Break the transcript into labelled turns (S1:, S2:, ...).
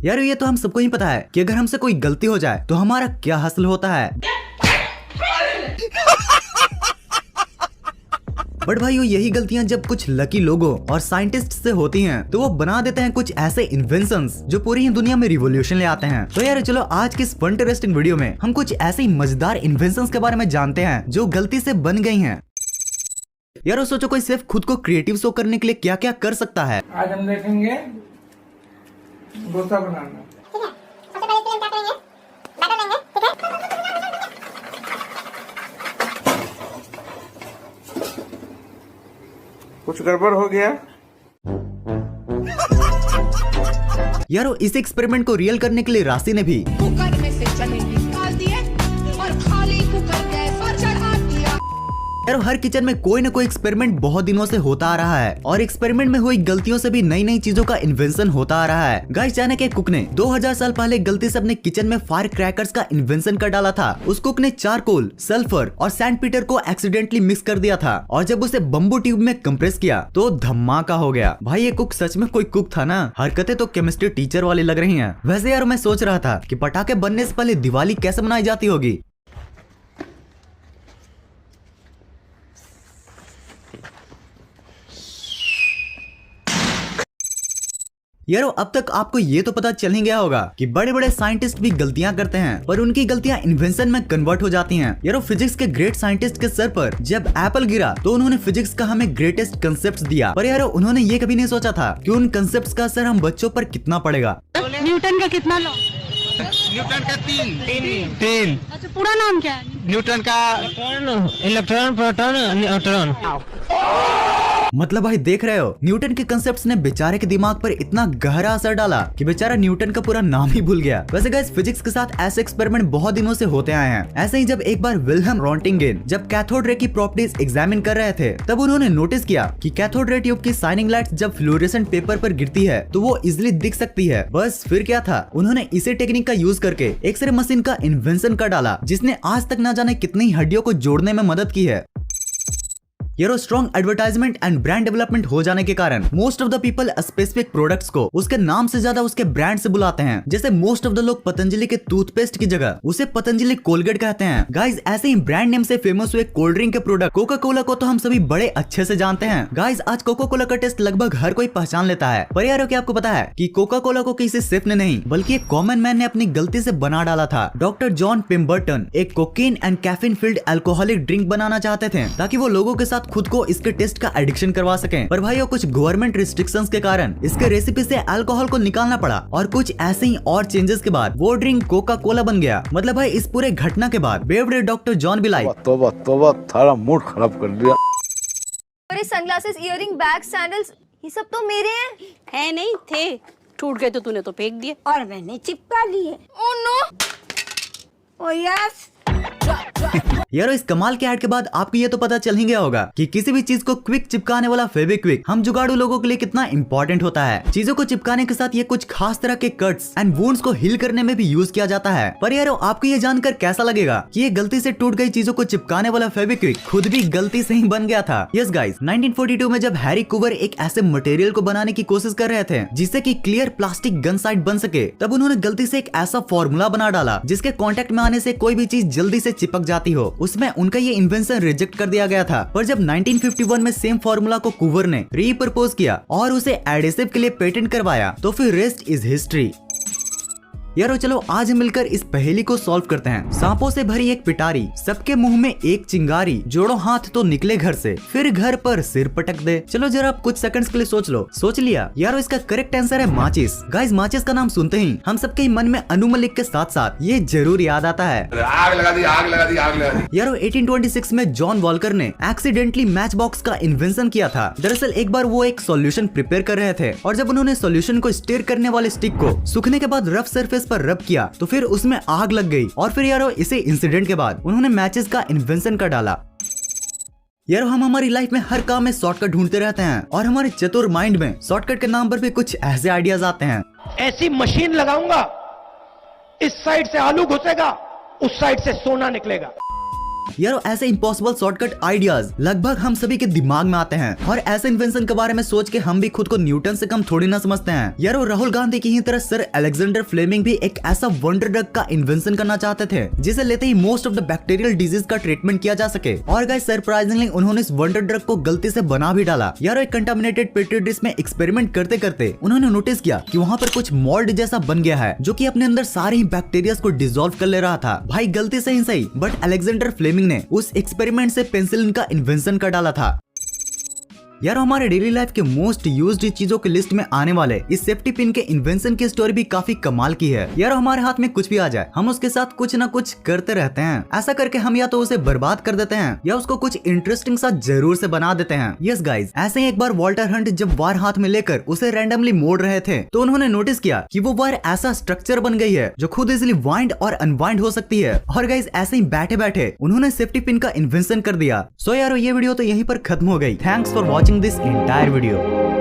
S1: यार ये तो हम सबको ही पता है कि अगर हमसे कोई गलती हो जाए तो हमारा क्या हासिल होता है। बट भाइयों यही गलतियां जब कुछ लकी लोगों और साइंटिस्ट से होती हैं तो वो बना देते हैं कुछ ऐसे इन्वेंशंस जो पूरी दुनिया में रिवॉल्यूशन ले आते हैं। तो यार चलो आज की इस फन इंटरेस्टिंग वीडियो में हम कुछ ऐसे ही मजेदार इन्वेंशंस के बारे में जानते हैं जो गलती से बन गई हैं। यार सोचो कोई सिर्फ खुद को क्रिएटिव शो करने के लिए क्या क्या कर सकता है।
S2: आज हम देखेंगे डोसा बनाना। कुछ गड़बड़ हो गया।
S1: यारो इस एक्सपेरिमेंट को रियल करने के लिए राशि ने भी
S3: कुकर में से चने निकाल दिए और खाली कुकर गैस पर चढ़ा दिया।
S1: यार हर किचन में कोई ना कोई एक्सपेरिमेंट बहुत दिनों से होता आ रहा है और एक्सपेरिमेंट में हुई गलतियों से भी नई नई चीजों का इन्वेंशन होता आ रहा है। गाइस जाने के कुक ने 2000 साल पहले गलती से अपने किचन में फायर क्रैकर्स का इन्वेंशन कर डाला था। उस कुक ने चारकोल, सल्फर और सैंड पीटर को एक्सीडेंटली मिक्स कर दिया था और जब उसे बम्बू ट्यूब में कंप्रेस किया तो धमाका हो गया। भाई ये कुक सच में कोई कुक था ना। हरकतें तो केमिस्ट्री टीचर वाली लग रही है। वैसे यार मैं सोच रहा था कि पटाखे बनने से पहले दिवाली कैसे मनाई जाती होगी। यारो अब तक आपको ये तो पता चल ही गया होगा कि बड़े बड़े साइंटिस्ट भी गलतियां करते हैं पर उनकी गलतियां इन्वेंशन में कन्वर्ट हो जाती हैं। यारो फिजिक्स के ग्रेट साइंटिस्ट के सर पर जब एप्पल गिरा तो उन्होंने फिजिक्स का हमें ग्रेटेस्ट कंसेप्ट दिया, पर यारो उन्होंने ये कभी नहीं सोचा था कि उन कंसेप्ट का असर हम बच्चों पर कितना पड़ेगा।
S4: न्यूटन का कितना लॉ?
S5: न्यूटन का तीन।
S4: अच्छा पूरा नाम क्या है?
S5: न्यूटन का इलेक्ट्रॉन, प्रोटॉन, न्यूट्रॉन।
S1: मतलब भाई देख रहे हो न्यूटन के कंसेप्ट्स ने बेचारे के दिमाग पर इतना गहरा असर डाला कि बेचारा न्यूटन का पूरा नाम ही भूल गया। वैसे गाइस फिजिक्स के साथ ऐसे एक्सपेरिमेंट बहुत दिनों से होते आए हैं। ऐसे ही जब एक बार विल्हेम रॉन्टिंगेन जब कैथोड रे की प्रॉपर्टीज एग्जामिन कर रहे थे तब उन्होंने नोटिस किया कि कैथोड रे ट्यूब की शाइनिंग लाइट जब फ्लोरेसेंट पेपर पर गिरती है तो वो इजिली दिख सकती है। बस फिर क्या था, उन्होंने इसी टेक्निक का यूज करके एक्सरे मशीन का इन्वेंशन कर डाला जिसने आज तक न जाने कितनी हड्डियों को जोड़ने में मदद की है। यारो strong advertisement and brand development हो जाने के कारण most of the people specific products को उसके नाम से ज्यादा उसके ब्रांड से बुलाते हैं। जैसे मोस्ट ऑफ द लोग पतंजलि के टूथपेस्ट की जगह उसे पतंजलि कोलगेट कहते हैं। गाइस ऐसे ही ब्रांड नेम से फेमस हुए कोल्ड ड्रिंक के प्रोडक्ट कोका कोला को तो हम सभी बड़े अच्छे से जानते हैं। गाइस आज कोका कोला का टेस्ट लगभग हर कोई पहचान लेता है, पर यारो क्या आपको पता है कि कोका कोला को किसी शेफ ने नहीं बल्कि एक कॉमन मैन ने अपनी गलती से बना डाला था। डॉक्टर जॉन पिम्बर्टन एक cocaine and caffeine filled alcoholic drink बनाना चाहते थे ताकि वो लोगों के साथ खुद को इसके टेस्ट का एडिक्शन करवा सकें, पर भाइयों कुछ गवर्नमेंट रिस्ट्रिक्शंस के कारण इसके रेसिपी से अल्कोहल को निकालना पड़ा और कुछ ऐसे ही और चेंजेस के बाद वो ड्रिंक कोका कोला बन गया। मतलब भाई इस पूरे घटना के बाद बेवड़े डॉक्टर जॉन भी लाइक
S6: तोबा तोबा थारा मूड खराब कर दिया।
S7: अरे सनग्लासेस, इयररिंग, बैग, सैंडल्स ये सब तो मेरे हैं।
S4: है नहीं थे, टूट गए तो तूने तो फेंक दिए
S3: और मैंने चिपका लिए।
S7: Oh no.
S3: Oh yes.
S1: यारो इस कमाल के ऐड के बाद आपको ये तो पता चल ही गया होगा कि किसी भी चीज को क्विक चिपकाने वाला फेविक्विक हम जुगाड़ू लोगों के लिए कितना इंपॉर्टेंट होता है। चीजों को चिपकाने के साथ ये कुछ खास तरह के कट्स एंड वुंड्स को हील करने में भी यूज किया जाता है। पर यारो आपको ये जानकर कैसा लगेगा कि ये गलती से टूट गई चीजों को चिपकाने वाला फेविक्विक खुद भी गलती से ही बन गया था। यस गाइस 1942 में जब हैरी कुवर एक ऐसे मटेरियल को बनाने की कोशिश कर रहे थे जिससे कि क्लियर प्लास्टिक गन साइट बन सके, तब उन्होंने गलती से एक ऐसा फॉर्मूला बना डाला जिसके कांटेक्ट में आने से कोई भी चीज जल्दी से चिपक जाती हो। उसमें उनका ये इन्वेंशन रिजेक्ट कर दिया गया था, पर जब 1951 में सेम फॉर्मूला को कुवर ने रीप्रपोज किया और उसे एडेसिव के लिए पेटेंट करवाया तो फिर रेस्ट इज हिस्ट्री। यारो चलो आज मिलकर इस पहेली को सॉल्व करते हैं। सांपों से भरी एक पिटारी, सबके मुंह में एक चिंगारी, जोड़ो हाथ तो निकले घर से, फिर घर पर सिर पटक दे। चलो जरा आप कुछ सेकंड्स के लिए सोच लो। सोच लिया? यारो इसका करेक्ट आंसर है माचिस। गाइस माचिस का नाम सुनते ही हम सबके मन में अनु मलिक के साथ साथ ये जरूर याद आता है।
S5: आग लगा दी, आग लगा दी, आग लगा दी।
S1: यारो 1826 में जॉन वॉल्कर ने एक्सीडेंटली मैच बॉक्स का इन्वेंशन किया था। दरअसल एक बार वो एक सॉल्यूशन प्रिपेयर कर रहे थे और जब उन्होंने सॉल्यूशन को स्टीयर करने वाले स्टिक को सूखने के बाद रफ सरफेस पर रब किया तो फिर उसमें आग लग गई और फिर यारो इसे इंसिडेंट के बाद उन्होंने मैचेस का इन्वेंशन कर डाला। यारो हम हमारी लाइफ में हर काम में शॉर्टकट ढूंढते रहते हैं और हमारे चतुर माइंड में शॉर्टकट के नाम पर भी कुछ ऐसे आइडियाज आते हैं।
S8: ऐसी मशीन लगाऊंगा, इस साइड से आलू घुसेगा, उस साइड से सोना निकलेगा।
S1: यार ऐसे इम्पॉसिबल शॉर्टकट आइडियाज लगभग हम सभी के दिमाग में आते हैं और ऐसे इन्वेंशन के बारे में सोच के हम भी खुद को न्यूटन से कम थोड़ी ना समझते हैं। यार राहुल गांधी की ही तरह सर अलेक्जेंडर फ्लेमिंग भी एक ऐसा वंडर ड्रग का इन्वेंशन करना चाहते थे जिसे लेते ही most of the bacterial disease का ट्रीटमेंट किया जा सके। और गाइस सरप्राइजिंगली उन्होंने इस वंडर ड्रग को गलती से बना भी डाला। यार एक कंटामिनेटेड पेट्री डिश में एक्सपेरिमेंट करते करते उन्होंने नोटिस किया कि वहाँ पर कुछ मोल्ड जैसा बन गया है जो कि अपने अंदर सारे ही बैक्टीरिया को डिसॉल्व कर ले रहा था। भाई गलती से ही सही, बट अलेक्जेंडर फ्लेमिंग ने उस एक्सपेरिमेंट से पेनिसिलिन का इन्वेंशन कर डाला था। यार हमारे डेली लाइफ के मोस्ट यूज्ड चीजों की लिस्ट में आने वाले इस सेफ्टी पिन के इन्वेंशन की स्टोरी भी काफी कमाल की है। यार हमारे हाथ में कुछ भी आ जाए हम उसके साथ कुछ ना कुछ करते रहते हैं। ऐसा करके हम या तो उसे बर्बाद कर देते हैं या उसको कुछ इंटरेस्टिंग सा जरूर से बना देते हैं। यस गाइस, ऐसे ही एक बार वॉल्टर हंट जब वार हाथ में लेकर उसे रैंडमली मोड़ रहे थे तो उन्होंने नोटिस किया कि वो वार ऐसा स्ट्रक्चर बन गई है जो खुद इजिली वाइंड और अनवाइंड हो सकती है। और गाइस ऐसे ही बैठे बैठे उन्होंने सेफ्टी पिन का इन्वेंशन कर दिया। सो यार ये वीडियो तो यहीं पर खत्म हो गई। Thanks for watching this entire video.